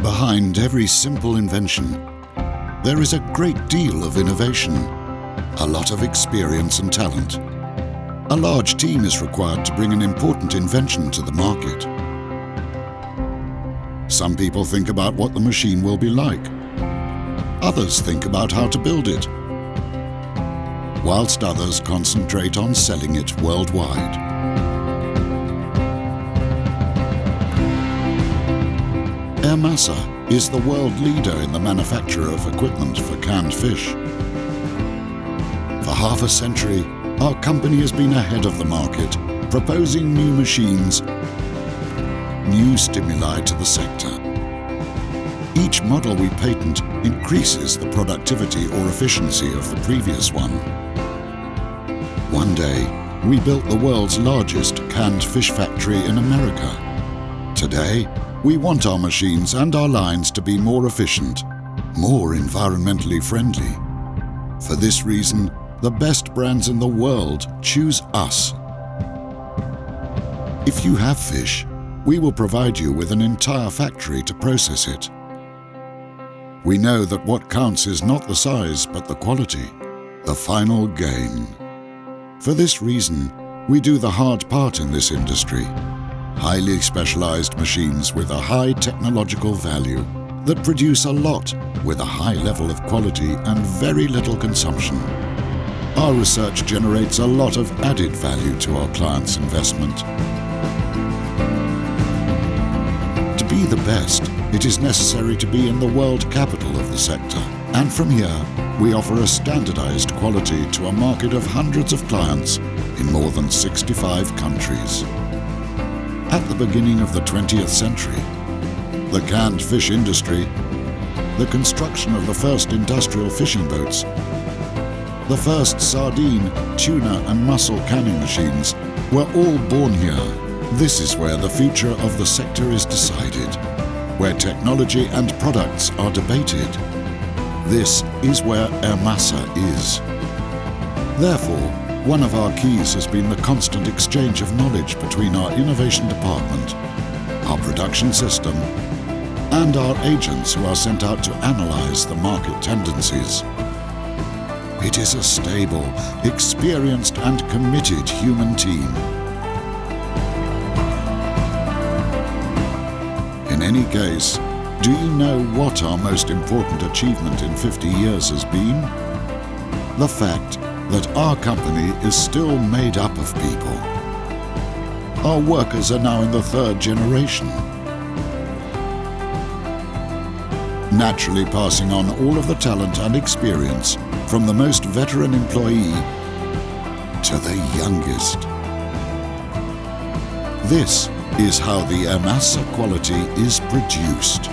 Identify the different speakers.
Speaker 1: Behind every simple invention, there is a great deal of innovation, a lot of experience and talent. A large team is required to bring an important invention to the market. Some people think about what the machine will be like. Others think about how to build it, whilst others concentrate on selling it worldwide. Hermasa is the world leader in the manufacture of equipment for canned fish. For half a century, our company has been ahead of the market, proposing new machines, new stimuli to the sector. Each model we patent increases the productivity or efficiency of the previous one. One day, we built the world's largest canned fish factory in America. Today, we want our machines and our lines to be more efficient, more environmentally friendly. For this reason, the best brands in the world choose us. If you have fish, we will provide you with an entire factory to process it. We know that what counts is not the size, but the quality, the final gain. For this reason, we do the hard part in this industry. Highly specialized machines with a high technological value that produce a lot with a high level of quality and very little consumption. Our research generates a lot of added value to our clients' investment. To be the best, it is necessary to be in the world capital of the sector. And from here, we offer a standardized quality to a market of hundreds of clients in more than 65 countries. At the beginning of the 20th century, the canned fish industry, the construction of the first industrial fishing boats, the first sardine, tuna and mussel canning machines were all born here. This is where the future of the sector is decided, where technology and products are debated. This is where Hermasa is. Therefore, one of our keys has been the constant exchange of knowledge between our innovation department, our production system, and our agents who are sent out to analyze the market tendencies. It is a stable, experienced and committed human team. In any case, do you know what our most important achievement in 50 years has been? The fact that our company is still made up of people. Our workers are now in the third generation, naturally passing on all of the talent and experience from the most veteran employee to the youngest. This is how the Hermasa quality is produced.